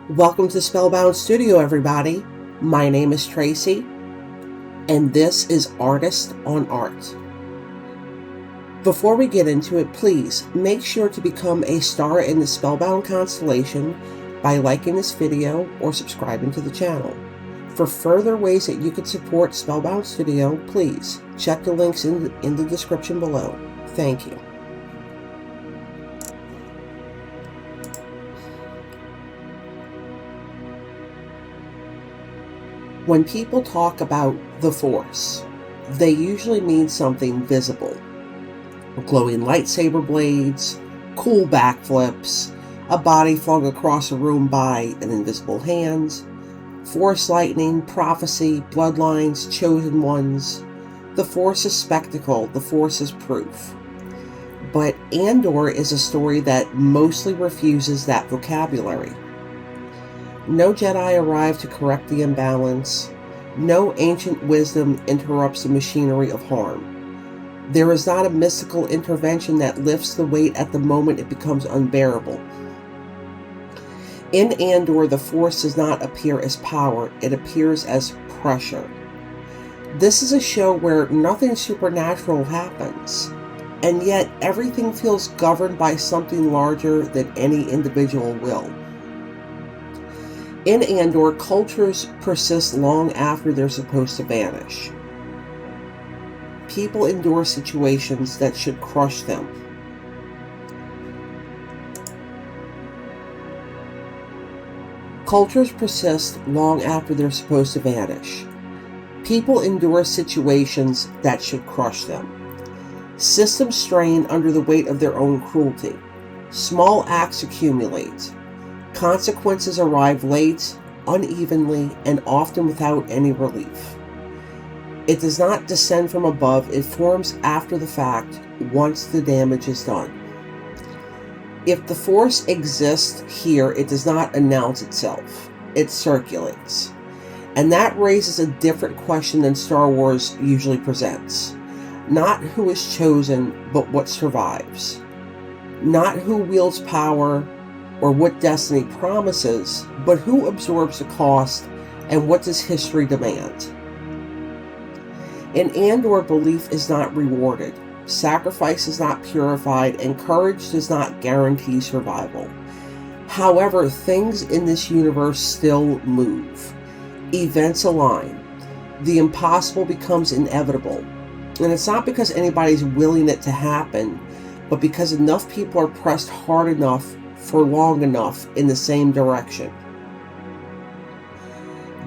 Welcome to Spellbound Studio, everybody. My name is Tracy, and this is Artist on Art. Before we get into it, please make sure to become a star in the Spellbound constellation by liking this video or subscribing to the channel. For further ways that you can support Spellbound Studio, please check the links in the description below. Thank you. When people talk about the Force, they usually mean something visible. Glowing lightsaber blades, cool backflips, a body flung across a room by an invisible hand, Force lightning, prophecy, bloodlines, chosen ones. The Force is spectacle, the Force is proof. But Andor is a story that mostly refuses that vocabulary. No Jedi arrive to correct the imbalance. No ancient wisdom interrupts the machinery of harm. There is not a mystical intervention that lifts the weight at the moment it becomes unbearable. In Andor, the Force does not appear as power, it appears as pressure. This is a show where nothing supernatural happens, and yet everything feels governed by something larger than any individual will. In Andor, cultures persist long after they're supposed to vanish. People endure situations that should crush them. Cultures persist long after they're supposed to vanish. People endure situations that should crush them. Systems strain under the weight of their own cruelty. Small acts accumulate. Consequences arrive late, unevenly, and often without any relief. It does not descend from above, it forms after the fact, once the damage is done. If the Force exists here, it does not announce itself, it circulates. And that raises a different question than Star Wars usually presents. Not who is chosen, but what survives. Not who wields power, or what destiny promises, but who absorbs the cost and what does history demand. In Andor, belief is not rewarded, sacrifice is not purified, and courage does not guarantee survival. However, things in this universe still move. Events align. The impossible becomes inevitable. And it's not because anybody's willing it to happen, but because enough people are pressed hard enough for long enough in the same direction.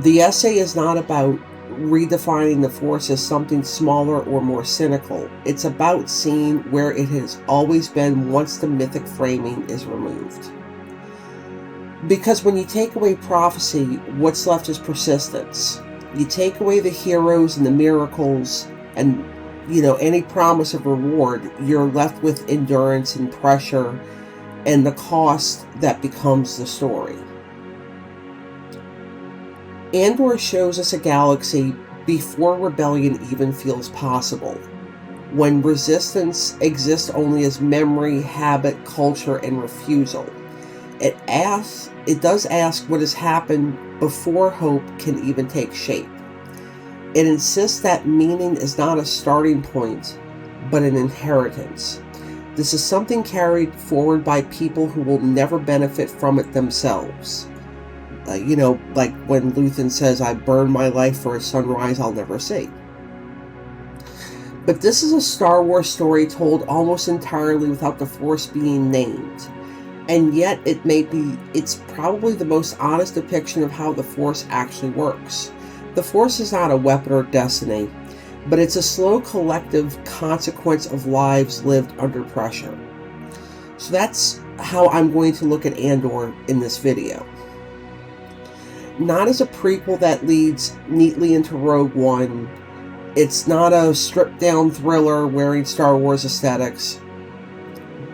The essay is not about redefining the Force as something smaller or more cynical. It's about seeing where it has always been once the mythic framing is removed. Because when you take away prophecy, what's left is persistence. You take away the heroes and the miracles and, any promise of reward, you're left with endurance and pressure and the cost that becomes the story. Andor shows us a galaxy before rebellion even feels possible, when resistance exists only as memory, habit, culture, and refusal. It does ask what has happened before hope can even take shape. It insists that meaning is not a starting point, but an inheritance. This is something carried forward by people who will never benefit from it themselves. Like when Luthen says, I burn my life for a sunrise I'll never see. But this is a Star Wars story told almost entirely without the Force being named. And yet it's probably the most honest depiction of how the Force actually works. The Force is not a weapon or destiny, but it's a slow collective consequence of lives lived under pressure. So that's how I'm going to look at Andor in this video. Not as a prequel that leads neatly into Rogue One. It's not a stripped-down thriller wearing Star Wars aesthetics.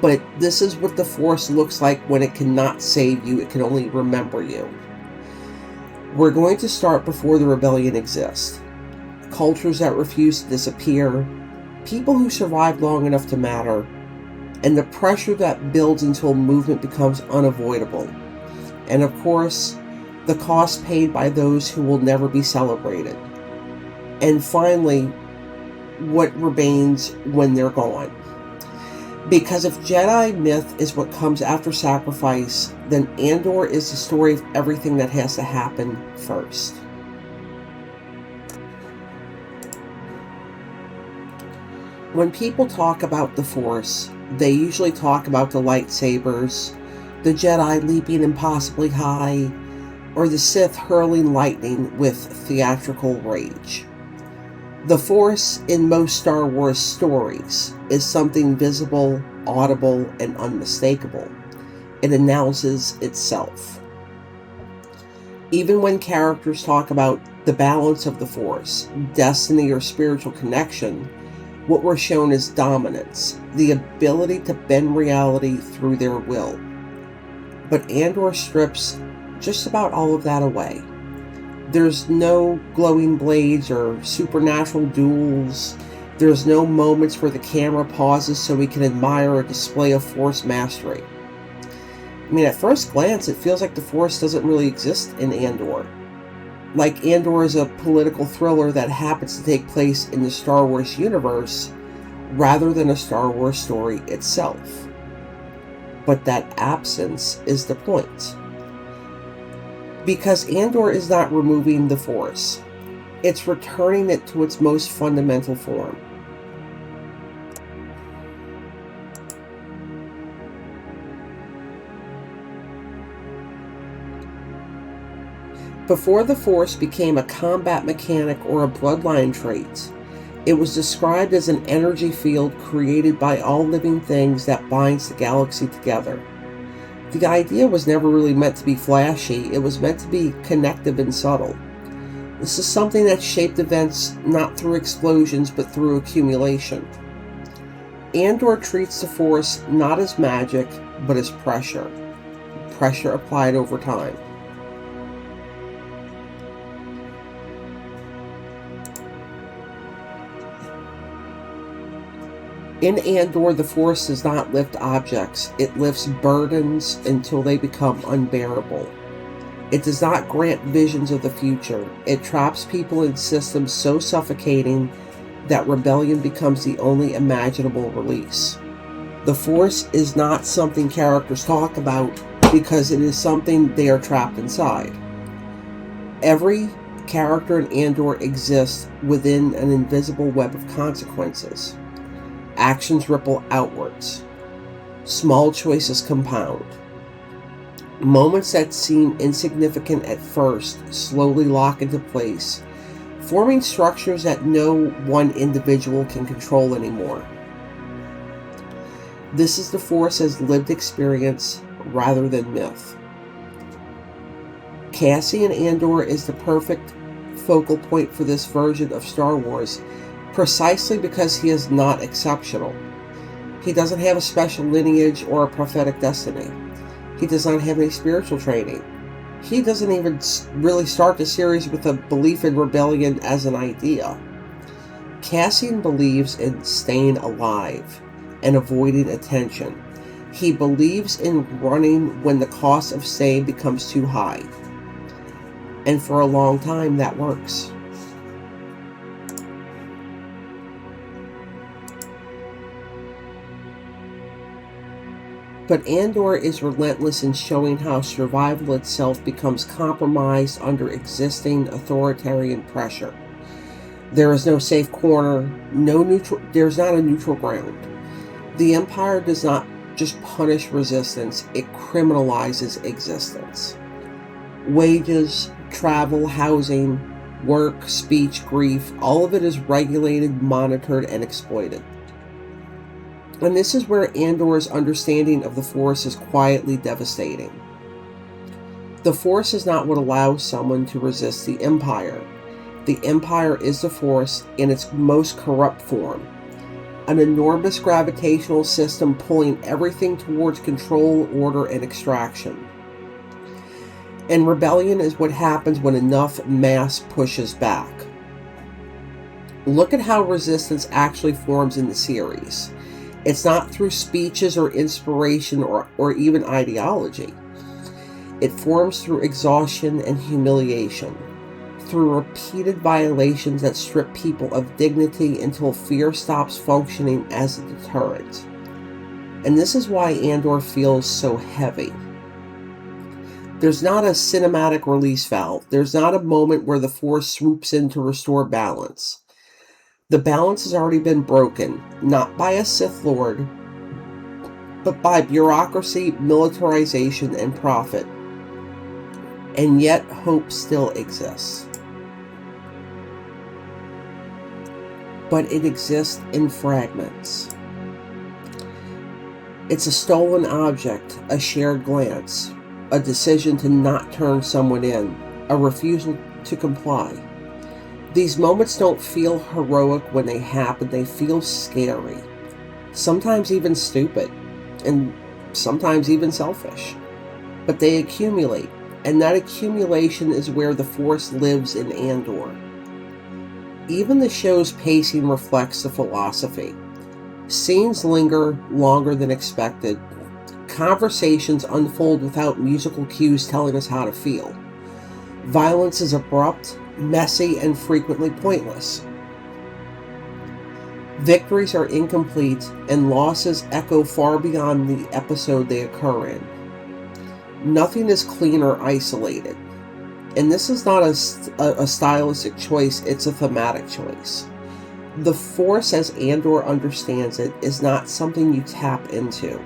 But this is what the Force looks like when it cannot save you, it can only remember you. We're going to start before the rebellion exists. Cultures that refuse to disappear, people who survive long enough to matter, and the pressure that builds until movement becomes unavoidable. and of course, the cost paid by those who will never be celebrated. And finally, what remains when they're gone. Because if Jedi myth is what comes after sacrifice, then Andor is the story of everything that has to happen first. When people talk about the Force, they usually talk about the lightsabers, the Jedi leaping impossibly high, or the Sith hurling lightning with theatrical rage. The Force in most Star Wars stories is something visible, audible, and unmistakable. It announces itself. Even when characters talk about the balance of the Force, destiny, or spiritual connection, what we're shown is dominance, the ability to bend reality through their will. But Andor strips just about all of that away. There's no glowing blades or supernatural duels. There's no moments where the camera pauses so we can admire a display of Force mastery. I mean, at first glance, it feels like the Force doesn't really exist in Andor. Like Andor is a political thriller that happens to take place in the Star Wars universe rather than a Star Wars story itself. But that absence is the point. Because Andor is not removing the Force, it's returning it to its most fundamental form. Before the Force became a combat mechanic or a bloodline trait, it was described as an energy field created by all living things that binds the galaxy together. The idea was never really meant to be flashy, it was meant to be connective and subtle. This is something that shaped events not through explosions but through accumulation. Andor treats the Force not as magic but as pressure. Pressure applied over time. In Andor, the Force does not lift objects, it lifts burdens until they become unbearable. It does not grant visions of the future, it traps people in systems so suffocating that rebellion becomes the only imaginable release. The Force is not something characters talk about because it is something they are trapped inside. Every character in Andor exists within an invisible web of consequences. Actions ripple outwards. Small choices compound. Moments that seem insignificant at first slowly lock into place, forming structures that no one individual can control anymore. This is the Force as lived experience rather than myth. Cassian Andor is the perfect focal point for this version of Star Wars, precisely because he is not exceptional. He doesn't have a special lineage or a prophetic destiny. He does not have any spiritual training. He doesn't even really start the series with a belief in rebellion as an idea. Cassian believes in staying alive and avoiding attention. He believes in running when the cost of staying becomes too high. And for a long time, that works. But Andor is relentless in showing how survival itself becomes compromised under existing authoritarian pressure. There is no safe corner, there's not a neutral ground. The Empire does not just punish resistance, it criminalizes existence. Wages, travel, housing, work, speech, grief, all of it is regulated, monitored, and exploited. And this is where Andor's understanding of the Force is quietly devastating. The Force is not what allows someone to resist the Empire. The Empire is the Force in its most corrupt form. An enormous gravitational system pulling everything towards control, order, and extraction. And rebellion is what happens when enough mass pushes back. Look at how resistance actually forms in the series. It's not through speeches or inspiration or even ideology. It forms through exhaustion and humiliation, through repeated violations that strip people of dignity until fear stops functioning as a deterrent. And this is why Andor feels so heavy. There's not a cinematic release valve. There's not a moment where the Force swoops in to restore balance. The balance has already been broken, not by a Sith Lord, but by bureaucracy, militarization, and profit. And yet, hope still exists. But it exists in fragments. It's a stolen object, a shared glance, a decision to not turn someone in, a refusal to comply. These moments don't feel heroic when they happen, they feel scary, sometimes even stupid, and sometimes even selfish. But they accumulate, and that accumulation is where the Force lives in Andor. Even the show's pacing reflects the philosophy. Scenes linger longer than expected. Conversations unfold without musical cues telling us how to feel. Violence is abrupt, messy, and frequently pointless. Victories are incomplete, and losses echo far beyond the episode they occur in. Nothing is clean or isolated. And this is not a stylistic choice, it's a thematic choice. The Force, as Andor understands it, is not something you tap into.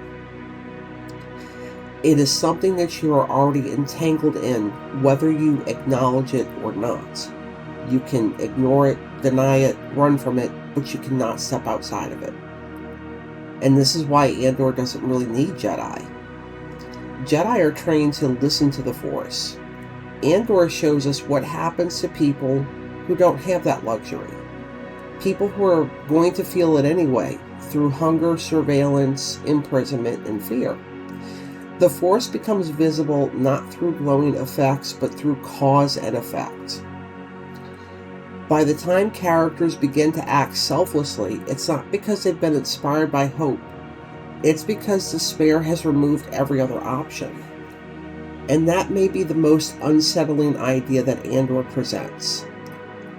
It is something that you are already entangled in, whether you acknowledge it or not. You can ignore it, deny it, run from it, but you cannot step outside of it. And this is why Andor doesn't really need Jedi. Jedi are trained to listen to the Force. Andor shows us what happens to people who don't have that luxury. People who are going to feel it anyway, through hunger, surveillance, imprisonment, and fear. The Force becomes visible not through glowing effects, but through cause and effect. By the time characters begin to act selflessly, it's not because they've been inspired by hope. It's because despair has removed every other option. And that may be the most unsettling idea that Andor presents.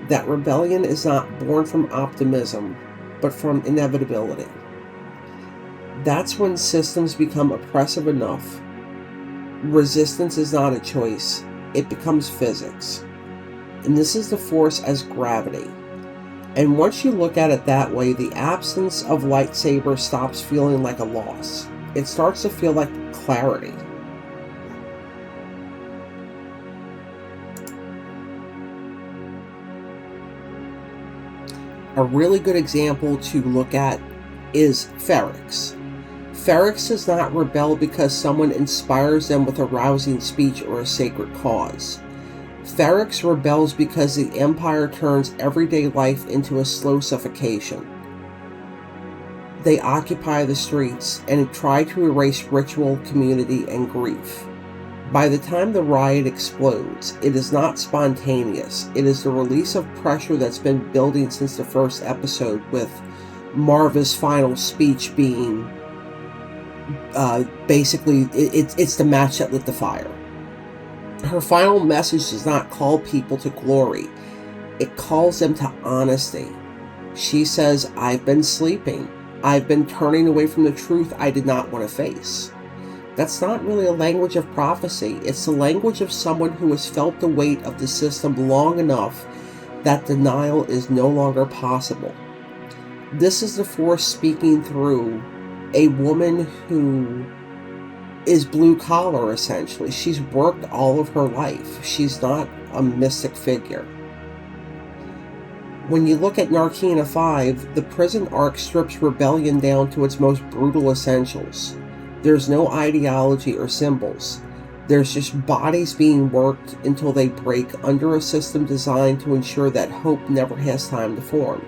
That rebellion is not born from optimism, but from inevitability. That's when systems become oppressive enough. Resistance is not a choice, it becomes physics. And this is the Force as gravity. And once you look at it that way, the absence of lightsaber stops feeling like a loss. It starts to feel like clarity. A really good example to look at is Ferrix. Ferrix does not rebel because someone inspires them with a rousing speech or a sacred cause. Ferrix rebels because the Empire turns everyday life into a slow suffocation. They occupy the streets and try to erase ritual, community, and grief. By the time the riot explodes, it is not spontaneous. It is the release of pressure that's been building since the first episode, with Marva's final speech being basically, it's the match that lit the fire. Her final message does not call people to glory. It calls them to honesty. She says, I've been sleeping. I've been turning away from the truth I did not want to face. That's not really a language of prophecy. It's the language of someone who has felt the weight of the system long enough that denial is no longer possible. This is the Force speaking through a woman who is blue collar, essentially. She's worked all of her life. She's not a mystic figure. When you look at Narkina 5, the prison arc strips rebellion down to its most brutal essentials. There's no ideology or symbols. There's just bodies being worked until they break under a system designed to ensure that hope never has time to form.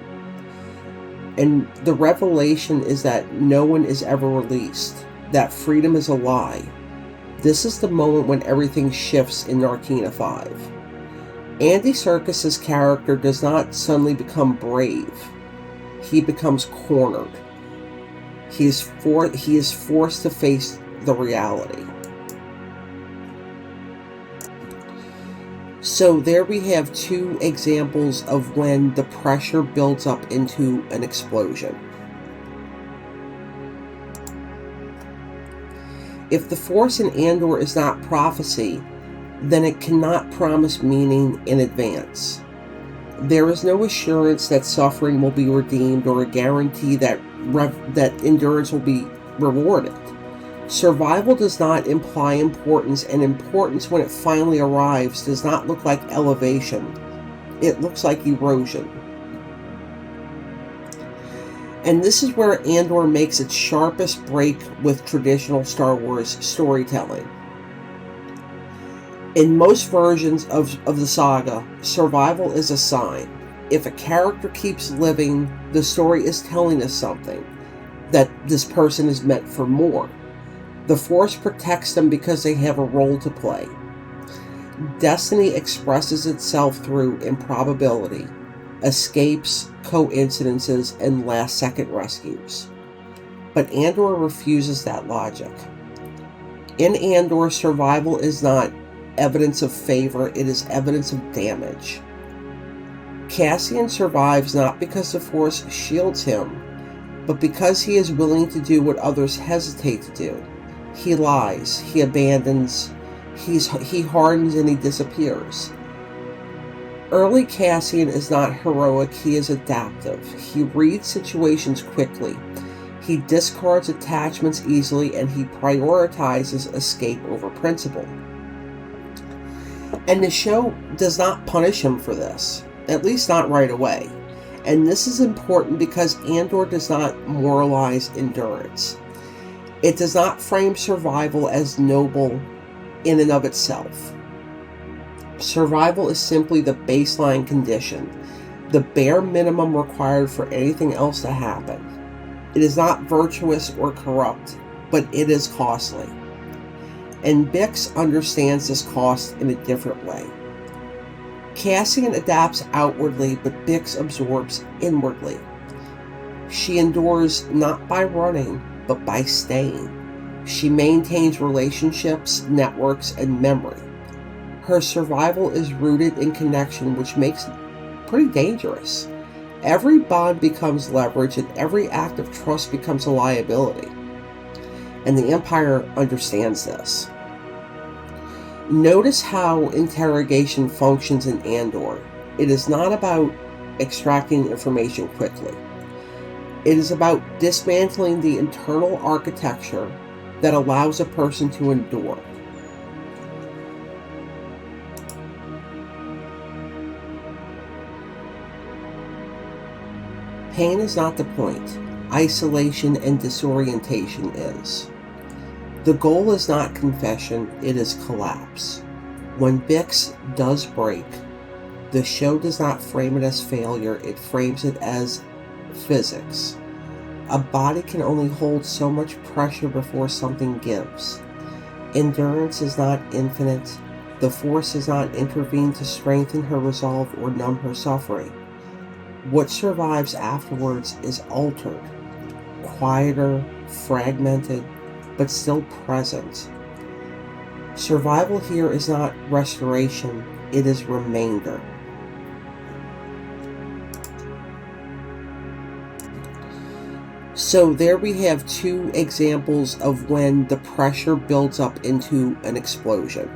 And the revelation is that no one is ever released, that freedom is a lie. This is the moment when everything shifts in Narkina 5. Andy Serkis's character does not suddenly become brave. He becomes cornered. He is forced to face the reality. So there we have two examples of when the pressure builds up into an explosion. If the Force in Andor is not prophecy, then it cannot promise meaning in advance. There is no assurance that suffering will be redeemed or a guarantee that endurance will be rewarded. Survival does not imply importance, and importance when it finally arrives does not look like elevation. It looks like erosion. And this is where Andor makes its sharpest break with traditional Star Wars storytelling. In most versions of the saga, survival is a sign. If a character keeps living, the story is telling us something, that this person is meant for more. The Force protects them because they have a role to play. Destiny expresses itself through improbability, escapes, coincidences, and last-second rescues. But Andor refuses that logic. In Andor, survival is not evidence of favor, it is evidence of damage. Cassian survives not because the Force shields him, but because he is willing to do what others hesitate to do. He lies, he abandons, he hardens, and he disappears. Early Cassian is not heroic, he is adaptive. He reads situations quickly. He discards attachments easily, and he prioritizes escape over principle. And the show does not punish him for this, at least not right away. And this is important because Andor does not moralize endurance. It does not frame survival as noble in and of itself. Survival is simply the baseline condition, the bare minimum required for anything else to happen. It is not virtuous or corrupt, but it is costly. And Bix understands this cost in a different way. Cassian adapts outwardly, but Bix absorbs inwardly. She endures not by running, but by staying. She maintains relationships, networks, and memory. Her survival is rooted in connection, which makes it pretty dangerous. Every bond becomes leverage, and every act of trust becomes a liability. And the Empire understands this. Notice how interrogation functions in Andor. It is not about extracting information quickly. It is about dismantling the internal architecture that allows a person to endure. Pain is not the point. Isolation and disorientation is. The goal is not confession, it is collapse. When Bix does break, the show does not frame it as failure, it frames it as physics. A body can only hold so much pressure before something gives. Endurance is not infinite. The Force does not intervene to strengthen her resolve or numb her suffering. What survives afterwards is altered, quieter, fragmented, but still present. Survival here is not restoration, it is remainder. So there we have two examples of when the pressure builds up into an explosion.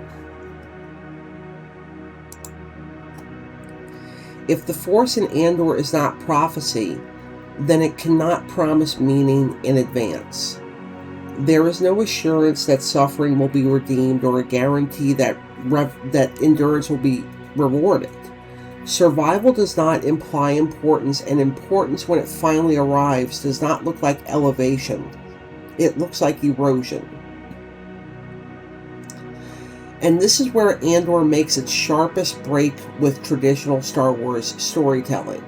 If the Force in Andor is not prophecy, then it cannot promise meaning in advance. There is no assurance that suffering will be redeemed or a guarantee that endurance will be rewarded. Survival does not imply importance, and importance when it finally arrives does not look like elevation. It looks like erosion. And this is where Andor makes its sharpest break with traditional Star Wars storytelling.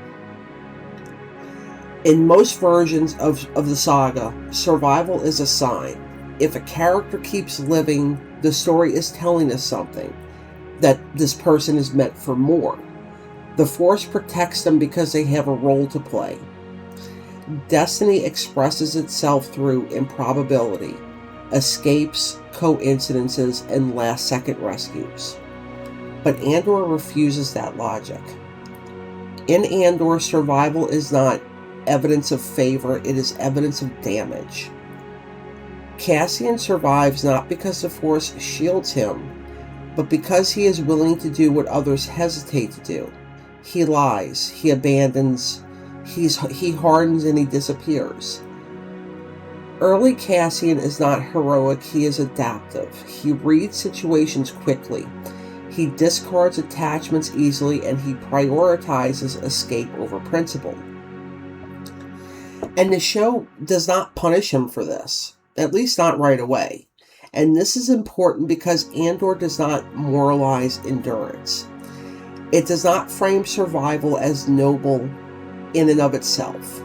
In most versions of the saga, survival is a sign. If a character keeps living, the story is telling us something, that this person is meant for more. The Force protects them because they have a role to play. Destiny expresses itself through improbability, escapes, coincidences, and last-second rescues. But Andor refuses that logic. In Andor, survival is not evidence of favor, it is evidence of damage. Cassian survives not because the Force shields him, but because he is willing to do what others hesitate to do. He lies, he abandons, he hardens, and he disappears. Early Cassian is not heroic, he is adaptive. He reads situations quickly. He discards attachments easily, and he prioritizes escape over principle. And the show does not punish him for this, at least not right away. And this is important because Andor does not moralize endurance. It does not frame survival as noble in and of itself.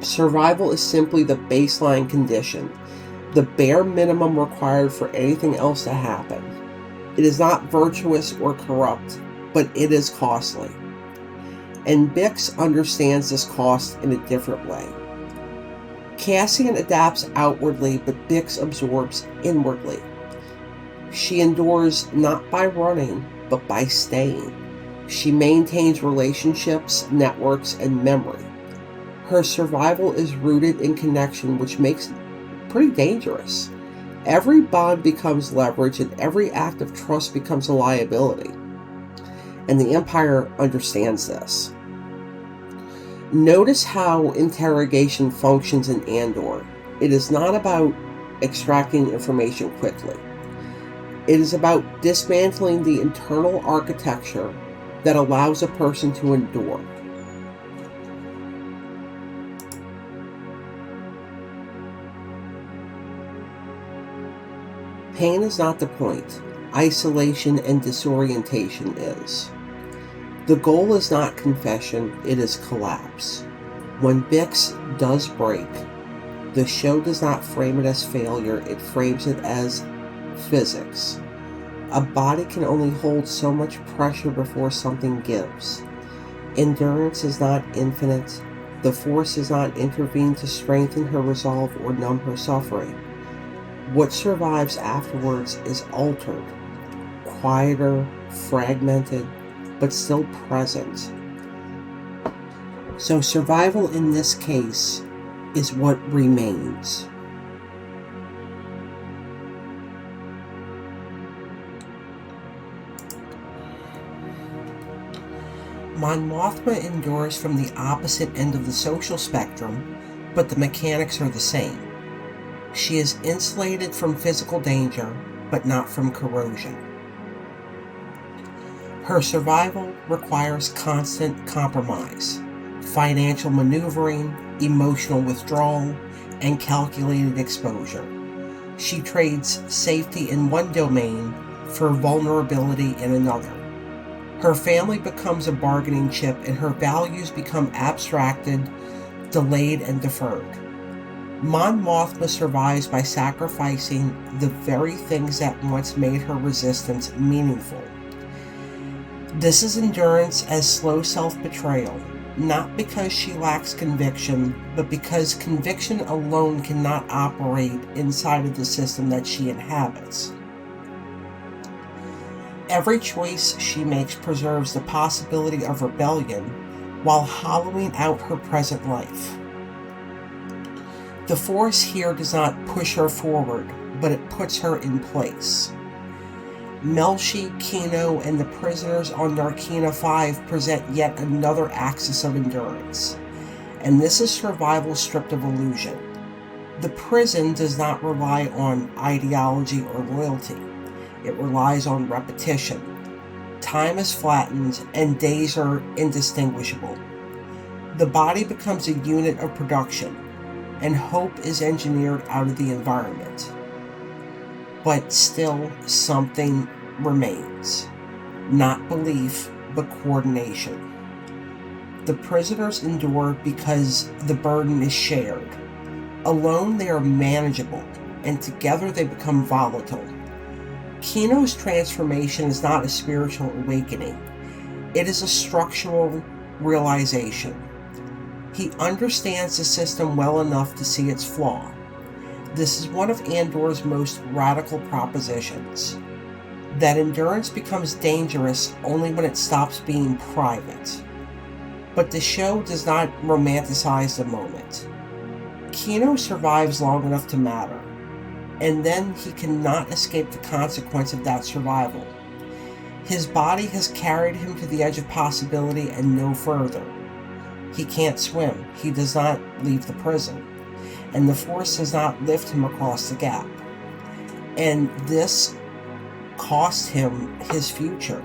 Survival is simply the baseline condition, the bare minimum required for anything else to happen. It is not virtuous or corrupt, but it is costly. And Bix understands this cost in a different way. Cassian adapts outwardly, but Bix absorbs inwardly. She endures not by running, but by staying. She maintains relationships, networks, and memory. Her survival is rooted in connection, which makes it pretty dangerous. Every bond becomes leverage, and every act of trust becomes a liability. And the Empire understands this. Notice how interrogation functions in Andor. It is not about extracting information quickly. It is about dismantling the internal architecture that allows a person to endure. Pain is not the point. Isolation and disorientation is. The goal is not confession, it is collapse. When Bix does break, the show does not frame it as failure, it frames it as physics. A body can only hold so much pressure before something gives. Endurance is not infinite. The Force does not intervene to strengthen her resolve or numb her suffering. What survives afterwards is altered, quieter, fragmented, but still present. So survival in this case is what remains. Mon Mothma endures from the opposite end of the social spectrum, but the mechanics are the same. She is insulated from physical danger, but not from corrosion. Her survival requires constant compromise, financial maneuvering, emotional withdrawal, and calculated exposure. She trades safety in one domain for vulnerability in another. Her family becomes a bargaining chip, and her values become abstracted, delayed, and deferred. Mon Mothma survives by sacrificing the very things that once made her resistance meaningful. This is endurance as slow self-betrayal, not because she lacks conviction, but because conviction alone cannot operate inside of the system that she inhabits. Every choice she makes preserves the possibility of rebellion while hollowing out her present life. The Force here does not push her forward, but it puts her in place. Melshi, Kino, and the prisoners on Narkina 5 present yet another axis of endurance. And this is survival stripped of illusion. The prison does not rely on ideology or loyalty. It relies on repetition. Time is flattened, and days are indistinguishable. The body becomes a unit of production, and hope is engineered out of the environment. But still, something remains. Not belief, but coordination. The prisoners endure because the burden is shared. Alone they are manageable, and together they become volatile. Kino's transformation is not a spiritual awakening. It is a structural realization. He understands the system well enough to see its flaw. This is one of Andor's most radical propositions. that endurance becomes dangerous only when it stops being private. But the show does not romanticize the moment. Kino survives long enough to matter, and then he cannot escape the consequence of that survival. His body has carried him to the edge of possibility and no further. He can't swim, he does not leave the prison, and the Force does not lift him across the gap. And this cost him his future.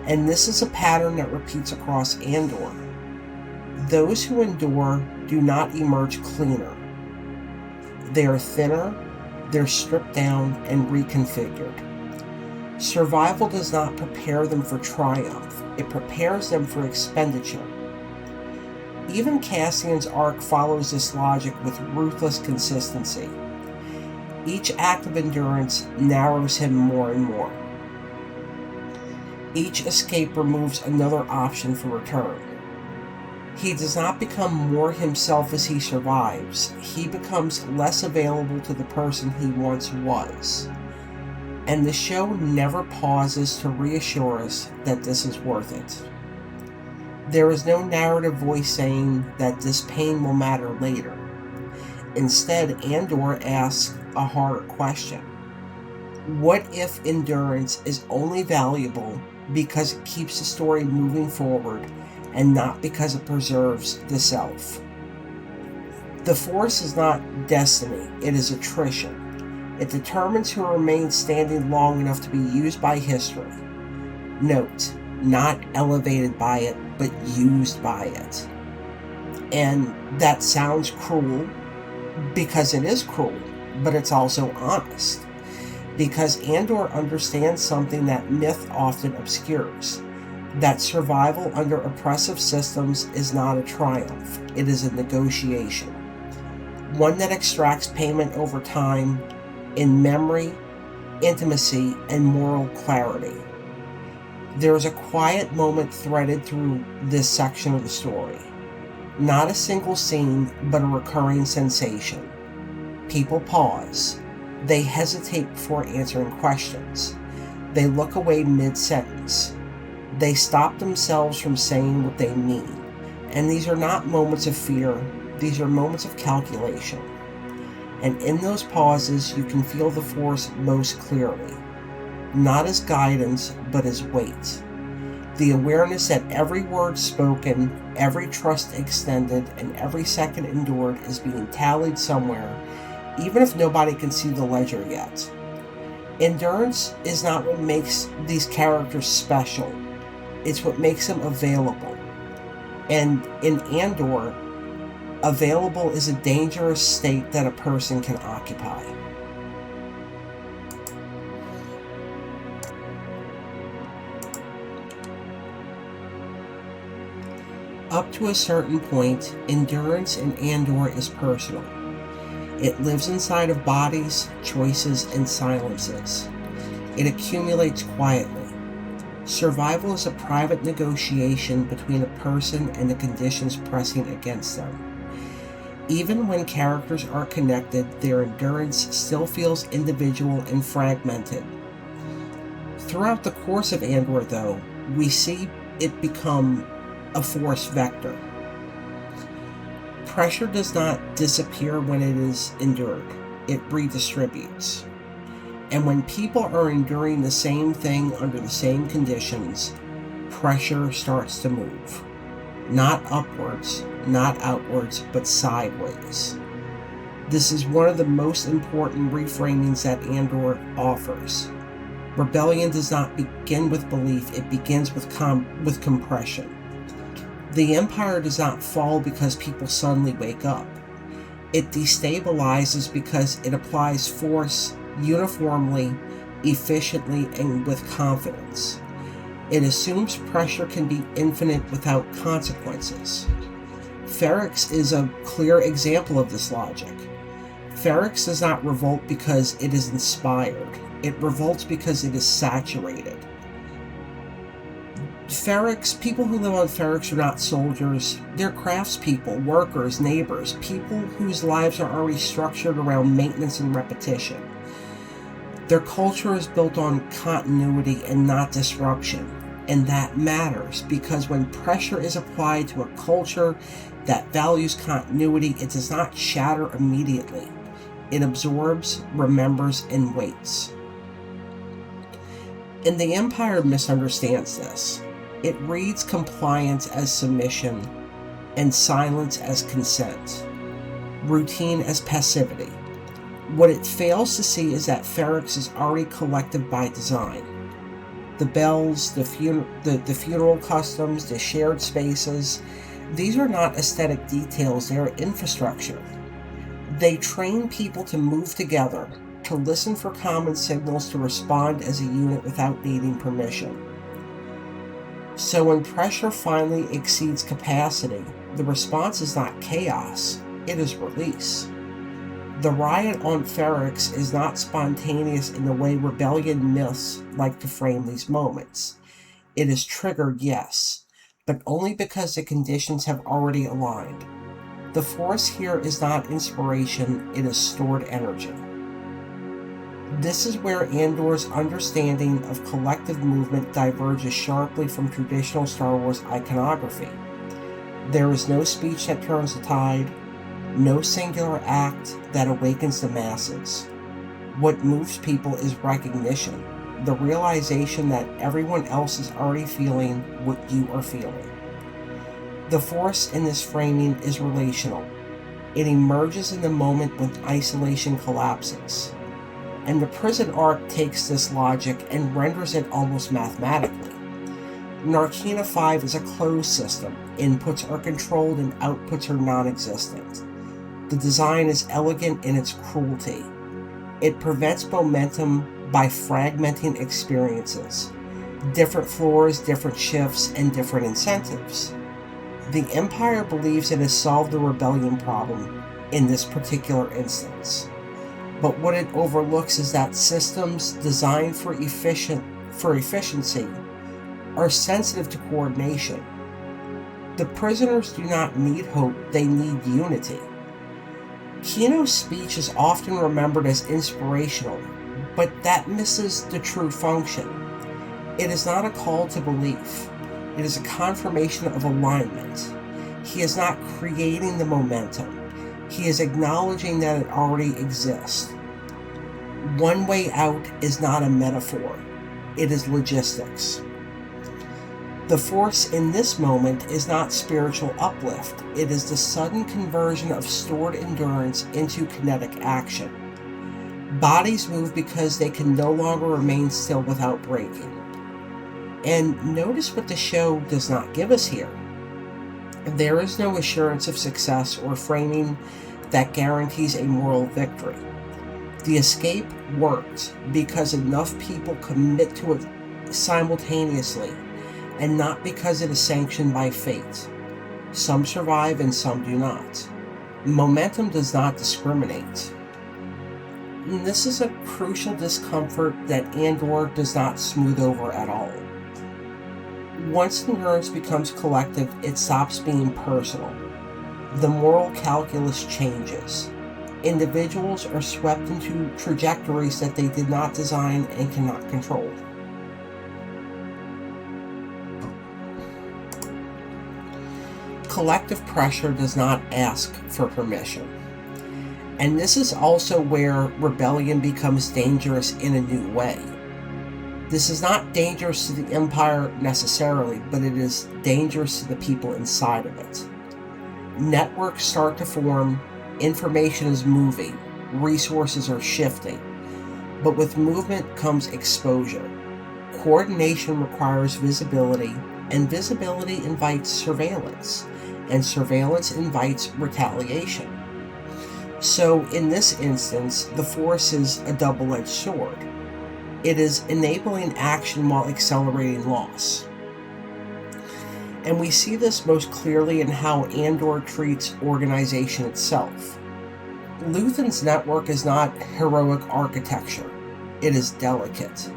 And this is a pattern that repeats across Andor. Those who endure do not emerge cleaner. They are thinner, they're stripped down and reconfigured. Survival does not prepare them for triumph, it prepares them for expenditure. Even Cassian's arc follows this logic with ruthless consistency. Each act of endurance narrows him more and more. Each escape removes another option for return. He does not become more himself as he survives. He becomes less available to the person he once was. And the show never pauses to reassure us that this is worth it. There is no narrative voice saying that this pain will matter later. Instead, Andor asks a harder question. What if endurance is only valuable because it keeps the story moving forward and not because it preserves the self? The Force is not destiny, it is attrition. It determines who remains standing long enough to be used by history. Note, not elevated by it, but used by it. And that sounds cruel, because it is cruel, but it's also honest. Because Andor understands something that myth often obscures, that survival under oppressive systems is not a triumph, it is a negotiation. One that extracts payment over time in memory, intimacy, and moral clarity. There is a quiet moment threaded through this section of the story. Not a single scene, but a recurring sensation. People pause. They hesitate before answering questions. They look away mid-sentence. They stop themselves from saying what they mean. And these are not moments of fear, these are moments of calculation. And in those pauses, you can feel the Force most clearly. Not as guidance, but as weight. The awareness that every word spoken, every trust extended, and every second endured is being tallied somewhere, even if nobody can see the ledger yet. Endurance is not what makes these characters special. It's what makes them available. And in Andor, available is a dangerous state that a person can occupy. Up to a certain point, endurance in Andor is personal. It lives inside of bodies, choices, and silences. It accumulates quietly. Survival is a private negotiation between a person and the conditions pressing against them. Even when characters are connected, their endurance still feels individual and fragmented. Throughout the course of Andor, though, we see it become a Force vector. Pressure does not disappear when it is endured. It redistributes. And when people are enduring the same thing under the same conditions, pressure starts to move. Not upwards, not outwards, but sideways. This is one of the most important reframings that Andor offers. Rebellion does not begin with belief, it begins with compression. The Empire does not fall because people suddenly wake up. It destabilizes because it applies force uniformly, efficiently, and with confidence. It assumes pressure can be infinite without consequences. Ferrix is a clear example of this logic. Ferrix does not revolt because it is inspired. It revolts because it is saturated. Ferrix, people who live on Ferrix are not soldiers. They're craftspeople, workers, neighbors, people whose lives are already structured around maintenance and repetition. Their culture is built on continuity and not disruption. And that matters because when pressure is applied to a culture that values continuity, it does not shatter immediately. It absorbs, remembers, and waits. And the Empire misunderstands this. It reads compliance as submission and silence as consent, routine as passivity. What it fails to see is that Ferrix is already collective by design. The bells, the funeral customs, the shared spaces, these are not aesthetic details, they are infrastructure. They train people to move together, to listen for common signals, to respond as a unit without needing permission. So when pressure finally exceeds capacity, the response is not chaos, it is release. The riot on Ferrix is not spontaneous in the way rebellion myths like to frame these moments. It is triggered, yes, but only because the conditions have already aligned. The force here is not inspiration, it is stored energy. This is where Andor's understanding of collective movement diverges sharply from traditional Star Wars iconography. There is no speech that turns the tide, no singular act that awakens the masses. What moves people is recognition, the realization that everyone else is already feeling what you are feeling. The force in this framing is relational. It emerges in the moment when isolation collapses. And the prison arc takes this logic and renders it almost mathematically. Narkina 5 is a closed system. Inputs are controlled and outputs are non-existent. The design is elegant in its cruelty. It prevents momentum by fragmenting experiences. Different floors, different shifts, and different incentives. The Empire believes it has solved the rebellion problem in this particular instance. But what it overlooks is that systems designed for efficiency are sensitive to coordination. The prisoners do not need hope, they need unity. Kino's speech is often remembered as inspirational, but that misses the true function. It is not a call to belief. It is a confirmation of alignment. He is not creating the momentum. He is acknowledging that it already exists. One way out is not a metaphor. It is logistics. The force in this moment is not spiritual uplift. It is the sudden conversion of stored endurance into kinetic action. Bodies move because they can no longer remain still without breaking. And notice what the show does not give us here. There is no assurance of success or framing that guarantees a moral victory. The escape worked because enough people commit to it simultaneously, and not because it is sanctioned by fate. Some survive and some do not. Momentum does not discriminate. And this is a crucial discomfort that Andor does not smooth over at all. Once endurance becomes collective, it stops being personal. The moral calculus changes. Individuals are swept into trajectories that they did not design and cannot control. Collective pressure does not ask for permission. And this is also where rebellion becomes dangerous in a new way. This is not dangerous to the Empire necessarily, but it is dangerous to the people inside of it. Networks start to form, information is moving, resources are shifting. But with movement comes exposure. Coordination requires visibility, and visibility invites surveillance, and surveillance invites retaliation. So in this instance, the Force is a double-edged sword. It is enabling action while accelerating loss. And we see this most clearly in how Andor treats organization itself. Luthen's network is not heroic architecture. It is delicate.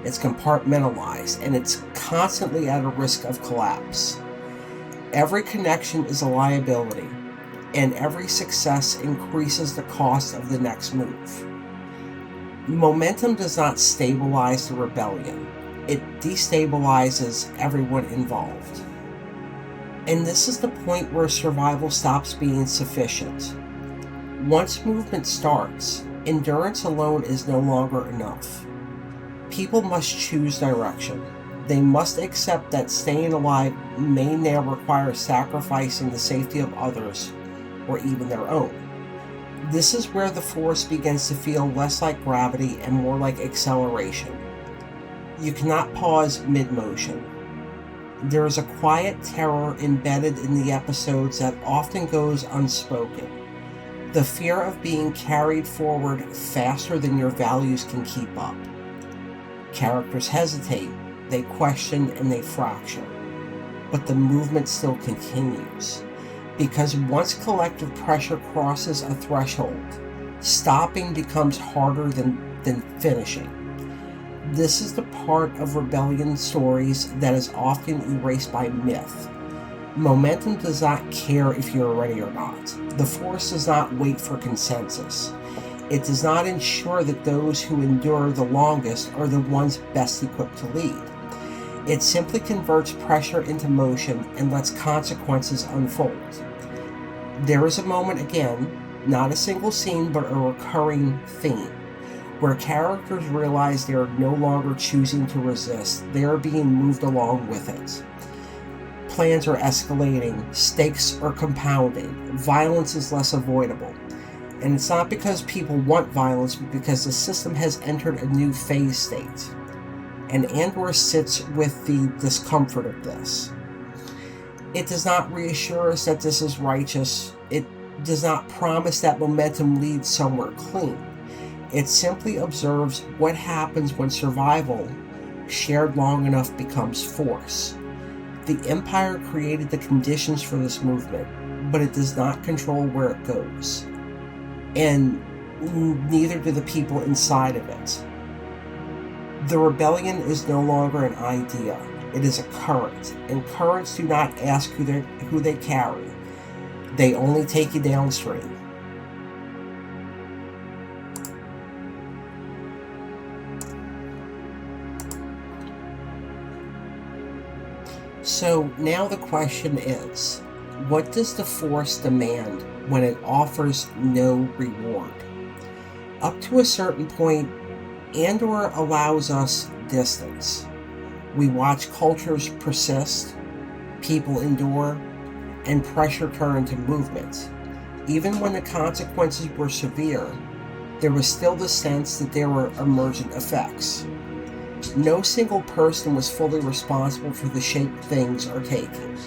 It's compartmentalized, and it's constantly at a risk of collapse. Every connection is a liability, and every success increases the cost of the next move. Momentum does not stabilize the rebellion. It destabilizes everyone involved. And this is the point where survival stops being sufficient. Once movement starts, endurance alone is no longer enough. People must choose direction. They must accept that staying alive may now require sacrificing the safety of others or even their own. This is where the Force begins to feel less like gravity and more like acceleration. You cannot pause mid-motion. There is a quiet terror embedded in the episodes that often goes unspoken. The fear of being carried forward faster than your values can keep up. Characters hesitate, they question, and they fracture. But the movement still continues. Because once collective pressure crosses a threshold, stopping becomes harder than finishing. This is the part of rebellion stories that is often erased by myth. Momentum does not care if you're ready or not. The Force does not wait for consensus. It does not ensure that those who endure the longest are the ones best equipped to lead. It simply converts pressure into motion and lets consequences unfold. There is a moment again, not a single scene but a recurring theme, where characters realize they are no longer choosing to resist, they are being moved along with it. Plans are escalating, stakes are compounding, violence is less avoidable. And it's not because people want violence, but because the system has entered a new phase state. And Andor sits with the discomfort of this. It does not reassure us that this is righteous. It does not promise that momentum leads somewhere clean. It simply observes what happens when survival, shared long enough, becomes force. The Empire created the conditions for this movement, but it does not control where it goes. And neither do the people inside of it. The rebellion is no longer an idea. It is a current, and currents do not ask who they carry. They only take you downstream. So now the question is, what does the Force demand when it offers no reward? Up to a certain point, Andor allows us distance. We watch cultures persist, people endure, and pressure turn into movement. Even when the consequences were severe, there was still the sense that there were emergent effects. No single person was fully responsible for the shape things are taking.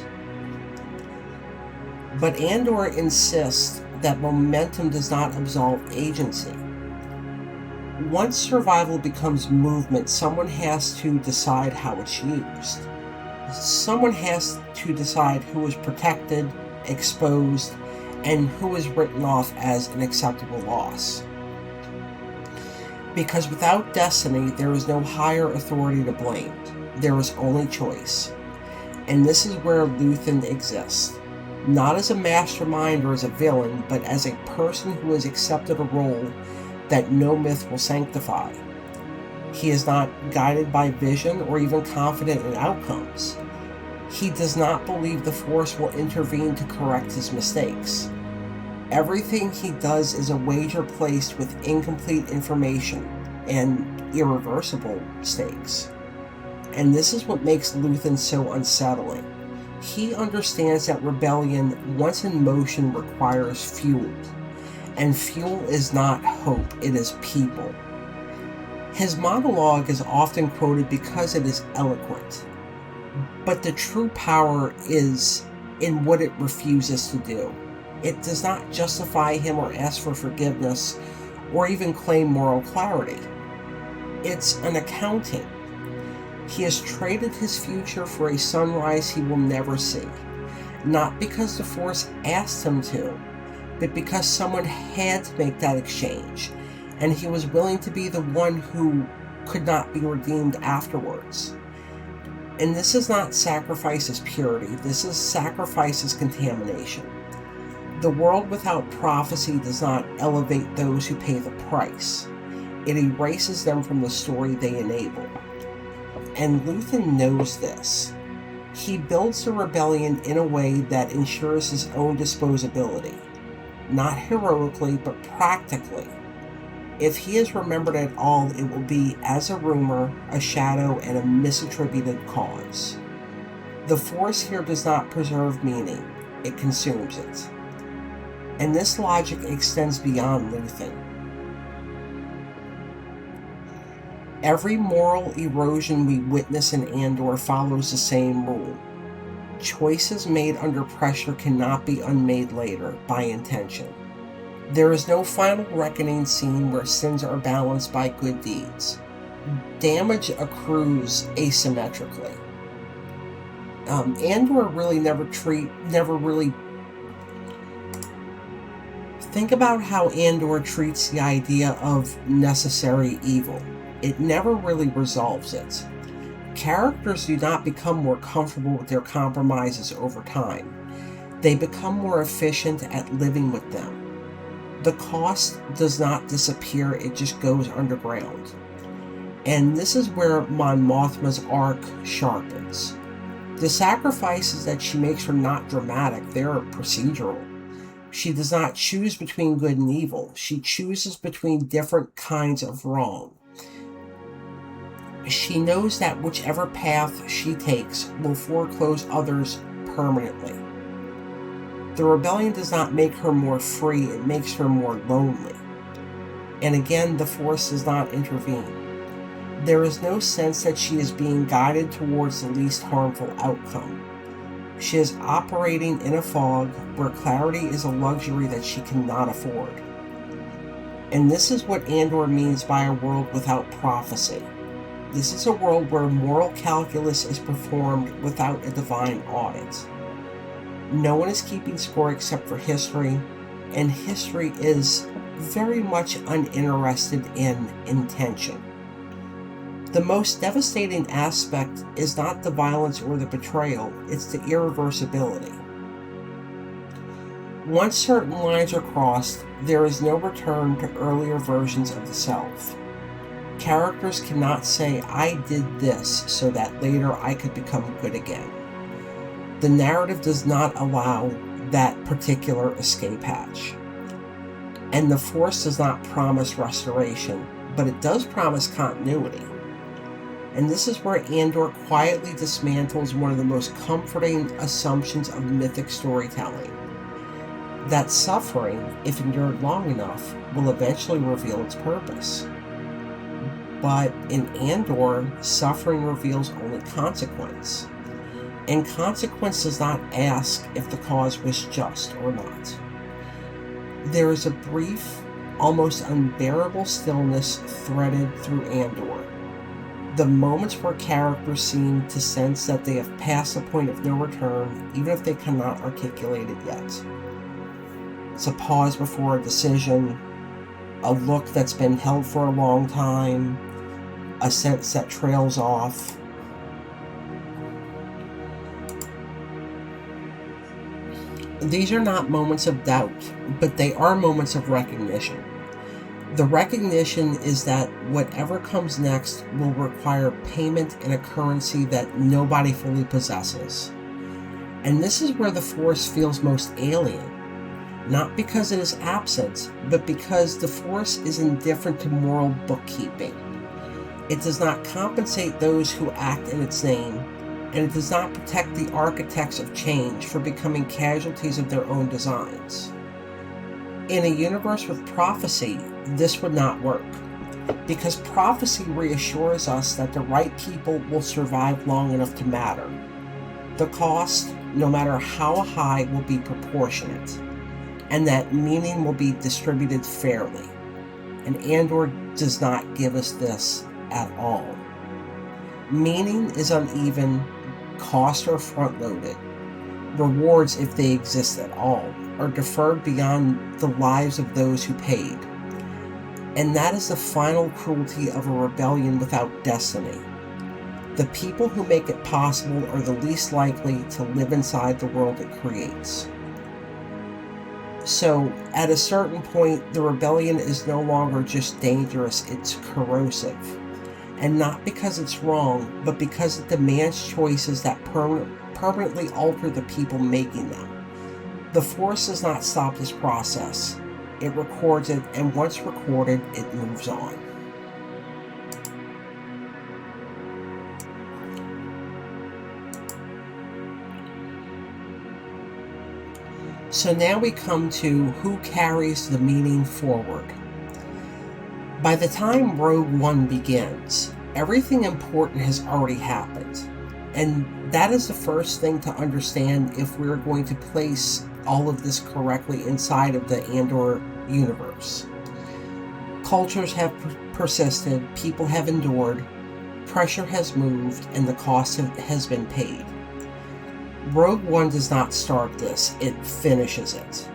But Andor insists that momentum does not absolve agency. Once survival becomes movement, someone has to decide how it's used. Someone has to decide who is protected, exposed, and who is written off as an acceptable loss. Because without destiny, there is no higher authority to blame. There is only choice. And this is where Luthen exists. Not as a mastermind or as a villain, but as a person who has accepted a role that no myth will sanctify. He is not guided by vision or even confident in outcomes. He does not believe the Force will intervene to correct his mistakes. Everything he does is a wager placed with incomplete information and irreversible stakes. And this is what makes Luthen so unsettling. He understands that rebellion, once in motion, requires fuel. And fuel is not hope, it is people. His monologue is often quoted because it is eloquent. But the true power is in what it refuses to do. It does not justify him or ask for forgiveness or even claim moral clarity. It's an accounting. He has traded his future for a sunrise he will never see. Not because the Force asked him to, but because someone had to make that exchange, and he was willing to be the one who could not be redeemed afterwards. And this is not sacrifice as purity, this is sacrifice as contamination. The world without prophecy does not elevate those who pay the price. It erases them from the story they enable. And Luthen knows this. He builds the rebellion in a way that ensures his own disposability. Not heroically, but practically. If he is remembered at all, it will be as a rumor, a shadow, and a misattributed cause. The Force here does not preserve meaning, it consumes it. And this logic extends beyond Luthen. Every moral erosion we witness in Andor follows the same rule. Choices made under pressure cannot be unmade later by intention. There is no final reckoning scene where sins are balanced by good deeds. Damage accrues asymmetrically. Andor really never really... Think about how Andor treats the idea of necessary evil. It never really resolves it. Characters do not become more comfortable with their compromises over time. They become more efficient at living with them. The cost does not disappear, it just goes underground. And this is where Mon Mothma's arc sharpens. The sacrifices that she makes are not dramatic, they're procedural. She does not choose between good and evil. She chooses between different kinds of wrong. She knows that whichever path she takes will foreclose others permanently. The rebellion does not make her more free, it makes her more lonely. And again, the Force does not intervene. There is no sense that she is being guided towards the least harmful outcome. She is operating in a fog where clarity is a luxury that she cannot afford. And this is what Andor means by a world without prophecy. This is a world where moral calculus is performed without a divine audit. No one is keeping score except for history, and history is very much uninterested in intention. The most devastating aspect is not the violence or the betrayal, it's the irreversibility. Once certain lines are crossed, there is no return to earlier versions of the self. Characters cannot say, I did this so that later I could become good again. The narrative does not allow that particular escape hatch. And the Force does not promise restoration, but it does promise continuity. And this is where Andor quietly dismantles one of the most comforting assumptions of mythic storytelling. That suffering, if endured long enough, will eventually reveal its purpose. But in Andor, suffering reveals only consequence. And consequence does not ask if the cause was just or not. There is a brief, almost unbearable stillness threaded through Andor. The moments where characters seem to sense that they have passed the point of no return, even if they cannot articulate it yet. It's a pause before a decision, a look that's been held for a long time, a sense that trails off. These are not moments of doubt, but they are moments of recognition. The recognition is that whatever comes next will require payment in a currency that nobody fully possesses. And this is where the Force feels most alien. Not because it is absent, but because the Force is indifferent to moral bookkeeping. It does not compensate those who act in its name, and it does not protect the architects of change for becoming casualties of their own designs. In a universe with prophecy, this would not work, because prophecy reassures us that the right people will survive long enough to matter. The cost, no matter how high, will be proportionate, and that meaning will be distributed fairly. And Andor does not give us this at all. Meaning is uneven, costs are front-loaded, rewards, if they exist at all, are deferred beyond the lives of those who paid. And that is the final cruelty of a rebellion without destiny. The people who make it possible are the least likely to live inside the world it creates. So at a certain point, the rebellion is no longer just dangerous, it's corrosive. And not because it's wrong, but because it demands choices that permanently alter the people making them. The Force does not stop this process. It records it, and once recorded, it moves on. So now we come to who carries the meaning forward. By the time Rogue One begins, everything important has already happened. And that is the first thing to understand if we're going to place all of this correctly inside of the Andor universe. Cultures have persisted, people have endured, pressure has moved, and the cost has been paid. Rogue One does not start this, it finishes it.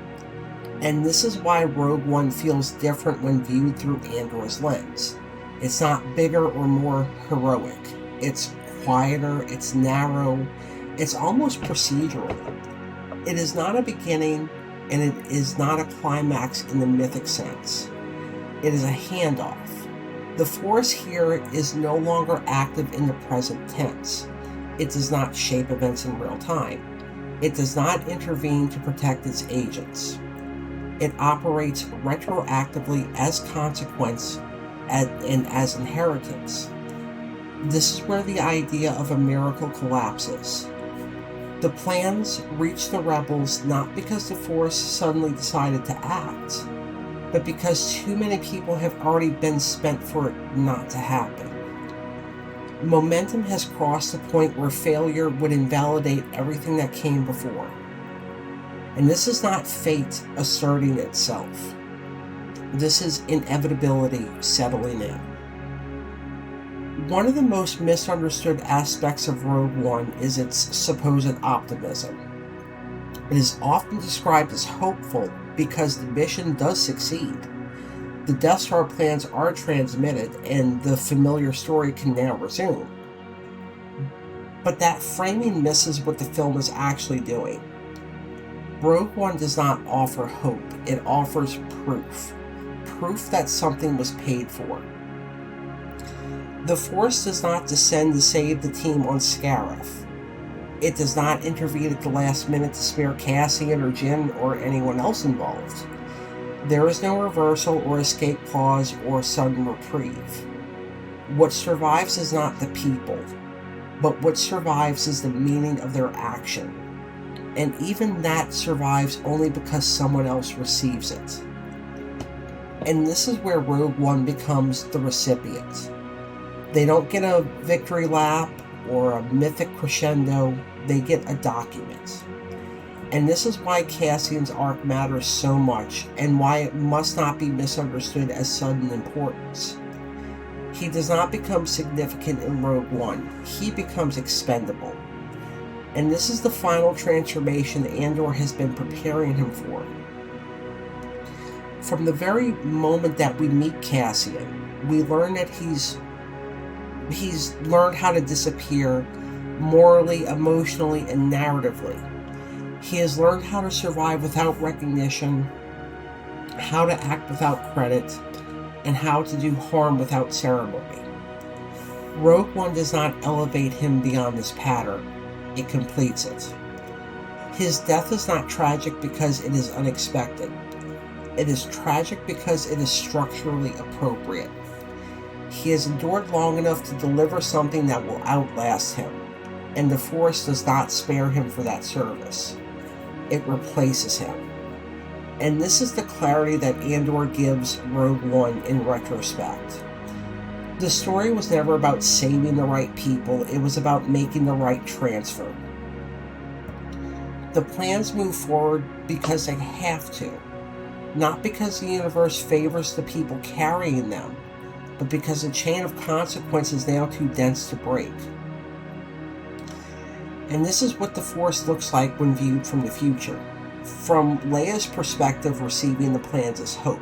And this is why Rogue One feels different when viewed through Andor's lens. It's not bigger or more heroic. It's quieter, it's narrow, it's almost procedural. It is not a beginning, and it is not a climax in the mythic sense. It is a handoff. The Force here is no longer active in the present tense. It does not shape events in real time. It does not intervene to protect its agents. It operates retroactively as consequence and as inheritance. This is where the idea of a miracle collapses. The plans reach the rebels not because the Force suddenly decided to act, but because too many people have already been spent for it not to happen. Momentum has crossed the point where failure would invalidate everything that came before. And this is not fate asserting itself. This is inevitability settling in. One of the most misunderstood aspects of Rogue One is its supposed optimism. It is often described as hopeful because the mission does succeed. The Death Star plans are transmitted, and the familiar story can now resume. But that framing misses what the film is actually doing. Rogue One does not offer hope, it offers proof. Proof that something was paid for. The Force does not descend to save the team on Scarif. It does not intervene at the last minute to spare Cassian or Jyn or anyone else involved. There is no reversal or escape clause or sudden reprieve. What survives is not the people, but what survives is the meaning of their action. And even that survives only because someone else receives it. And this is where Rogue One becomes the recipient. They don't get a victory lap or a mythic crescendo, they get a document. And this is why Cassian's arc matters so much, and why it must not be misunderstood as sudden importance. He does not become significant in Rogue One, he becomes expendable. And this is the final transformation Andor has been preparing him for. From the very moment that we meet Cassian, we learn that he's learned how to disappear morally, emotionally, and narratively. He has learned how to survive without recognition, how to act without credit, and how to do harm without ceremony. Rogue One does not elevate him beyond this pattern, it completes it. His death is not tragic because it is unexpected. It is tragic because it is structurally appropriate. He has endured long enough to deliver something that will outlast him, and the Force does not spare him for that service. It replaces him. And this is the clarity that Andor gives Rogue One in retrospect. The story was never about saving the right people, it was about making the right transfer. The plans move forward because they have to, not because the universe favors the people carrying them, but because the chain of consequence is now too dense to break. And this is what the Force looks like when viewed from the future. From Leia's perspective, receiving the plans is hope.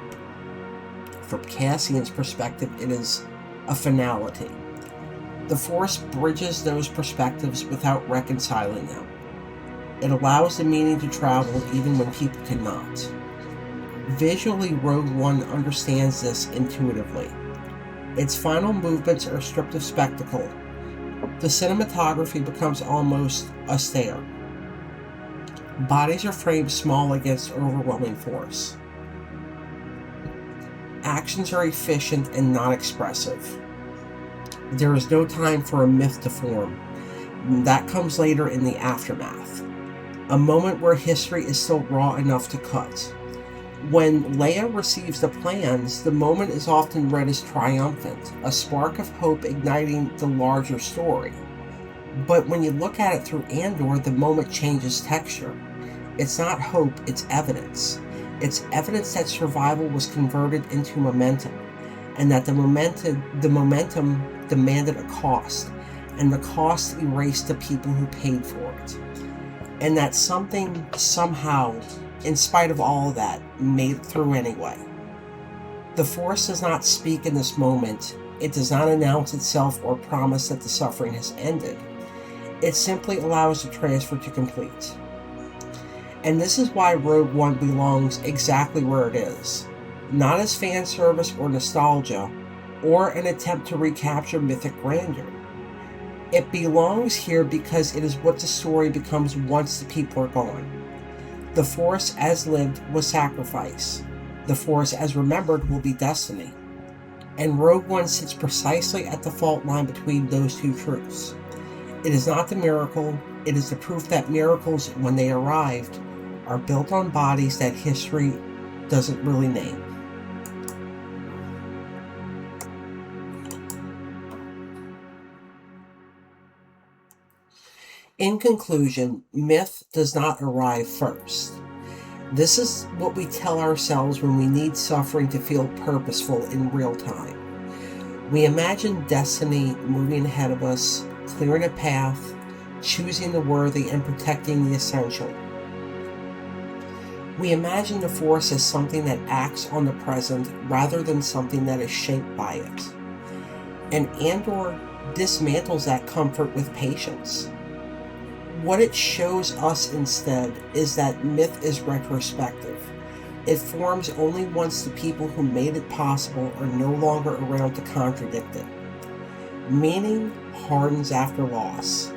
From Cassian's perspective, it is a finality. The Force bridges those perspectives without reconciling them. It allows the meaning to travel even when people cannot. Visually, Rogue One understands this intuitively. Its final movements are stripped of spectacle. The cinematography becomes almost austere. Bodies are framed small against overwhelming force. Actions are efficient and not expressive. There is no time for a myth to form. That comes later in the aftermath. A moment where history is still raw enough to cut. When Leia receives the plans, the moment is often read as triumphant, a spark of hope igniting the larger story. But when you look at it through Andor, the moment changes texture. It's not hope, it's evidence. It's evidence that survival was converted into momentum, and that the momentum demanded a cost, and the cost erased the people who paid for it. And that something, somehow, in spite of all of that, made it through anyway. The Force does not speak in this moment. It does not announce itself or promise that the suffering has ended. It simply allows the transfer to complete. And this is why Rogue One belongs exactly where it is. Not as fan service or nostalgia, or an attempt to recapture mythic grandeur. It belongs here because it is what the story becomes once the people are gone. The Force as lived was sacrifice. The Force as remembered will be destiny. And Rogue One sits precisely at the fault line between those two truths. It is not the miracle, it is the proof that miracles, when they arrived, are built on bodies that history doesn't really name. In conclusion, myth does not arrive first. This is what we tell ourselves when we need suffering to feel purposeful in real time. We imagine destiny moving ahead of us, clearing a path, choosing the worthy, and protecting the essential. We imagine the Force as something that acts on the present rather than something that is shaped by it. And Andor dismantles that comfort with patience. What it shows us instead is that myth is retrospective. It forms only once the people who made it possible are no longer around to contradict it. Meaning hardens after loss.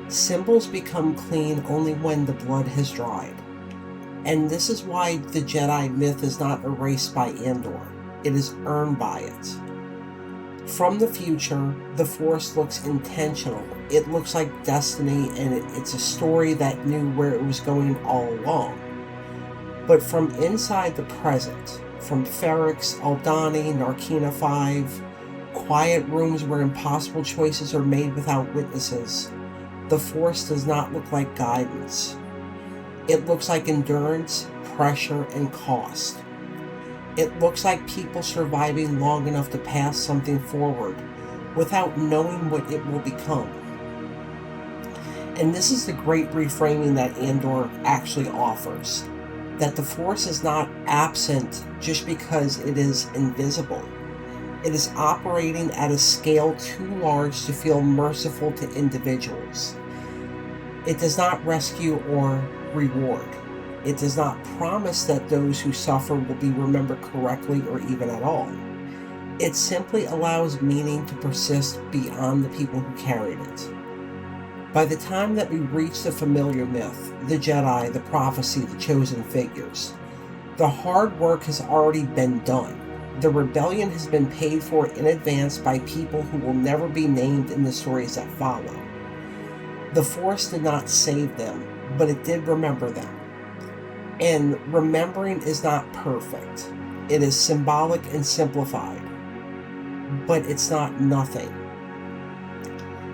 Symbols become clean only when the blood has dried. And this is why the Jedi myth is not erased by Andor. It is earned by it. From the future, the Force looks intentional. It looks like destiny, and it's a story that knew where it was going all along. But from inside the present, from Ferrix, Aldhani, Narkina 5, quiet rooms where impossible choices are made without witnesses, the Force does not look like guidance. It looks like endurance, pressure, and cost. It looks like people surviving long enough to pass something forward without knowing what it will become. And this is the great reframing that Andor actually offers. That the Force is not absent just because it is invisible. It is operating at a scale too large to feel merciful to individuals. It does not rescue or reward. It does not promise that those who suffer will be remembered correctly or even at all. It simply allows meaning to persist beyond the people who carried it. By the time that we reach the familiar myth, the Jedi, the prophecy, the chosen figures, the hard work has already been done. The rebellion has been paid for in advance by people who will never be named in the stories that follow. The Force did not save them, but it did remember them. And remembering is not perfect. It is symbolic and simplified. But it's not nothing.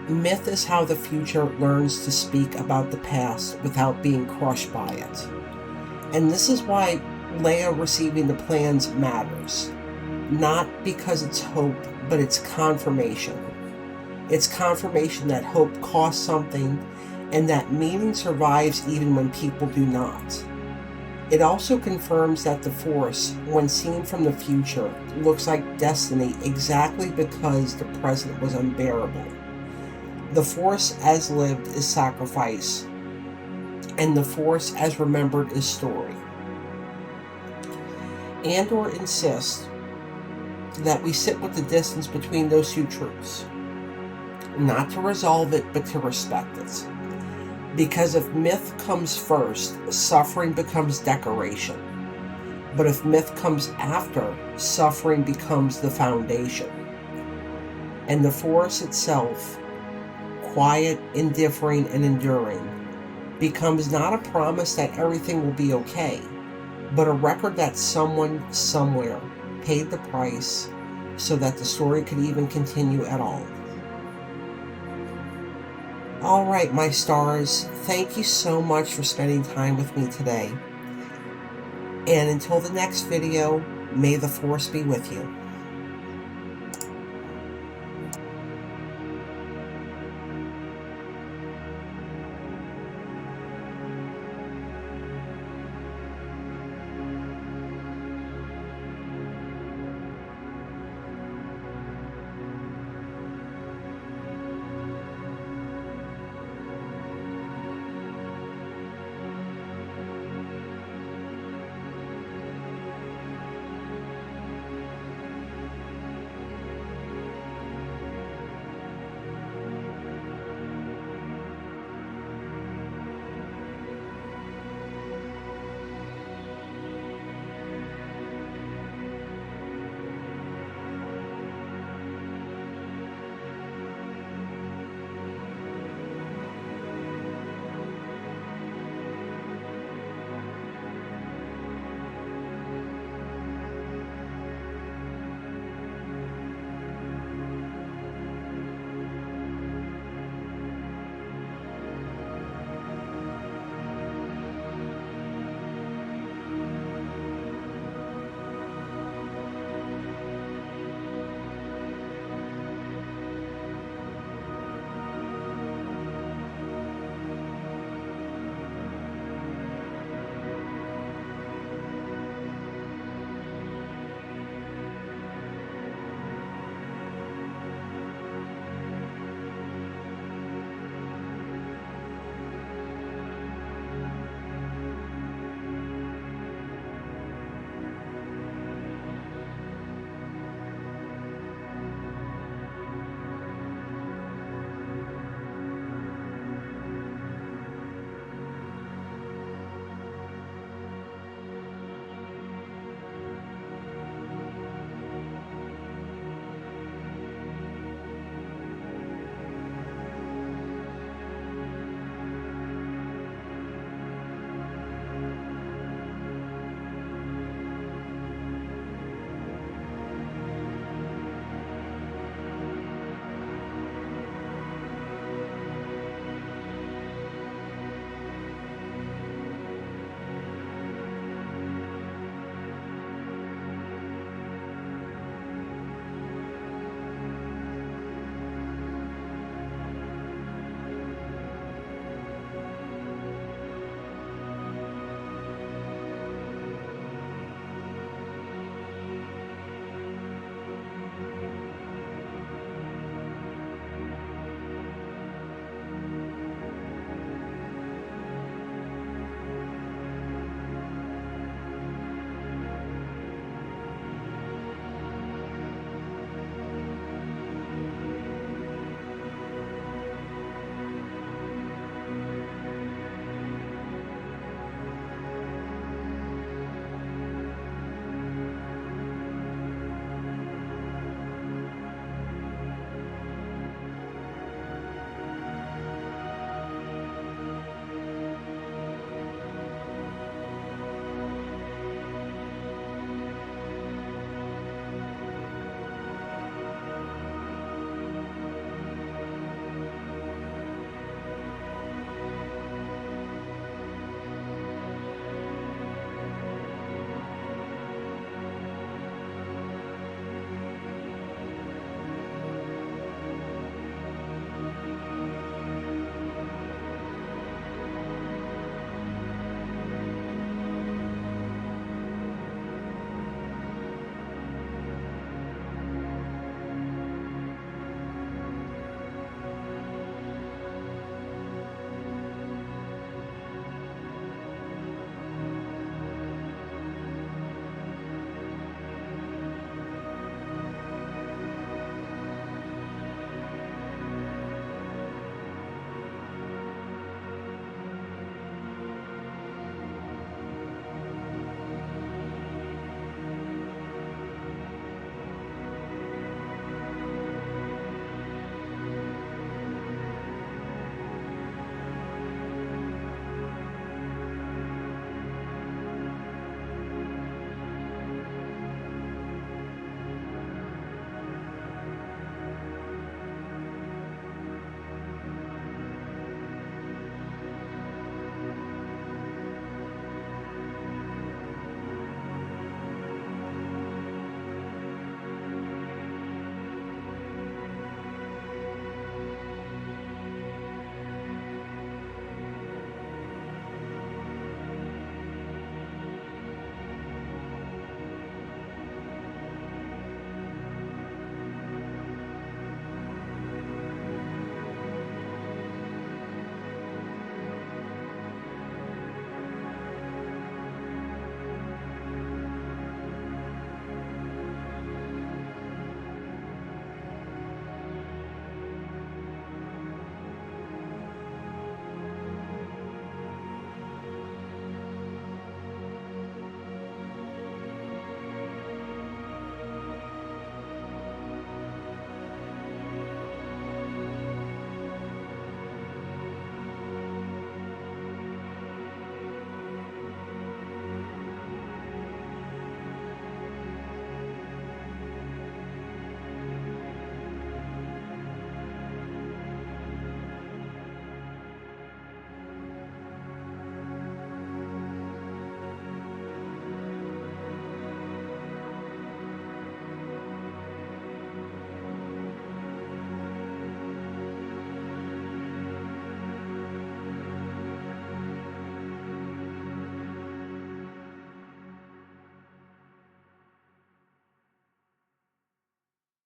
Myth is how the future learns to speak about the past without being crushed by it. And this is why Leia receiving the plans matters. Not because it's hope, but it's confirmation. It's confirmation that hope costs something, and that meaning survives even when people do not. It also confirms that the Force, when seen from the future, looks like destiny exactly because the present was unbearable. The Force as lived is sacrifice, and the Force as remembered is story. Andor insists that we sit with the distance between those two truths, not to resolve it, but to respect it. Because if myth comes first, suffering becomes decoration. But if myth comes after, suffering becomes the foundation. And the Force itself, quiet, indifferent, and enduring, becomes not a promise that everything will be okay, but a record that someone, somewhere, paid the price so that the story could even continue at all. Alright, my stars, thank you so much for spending time with me today. And until the next video, may the Force be with you.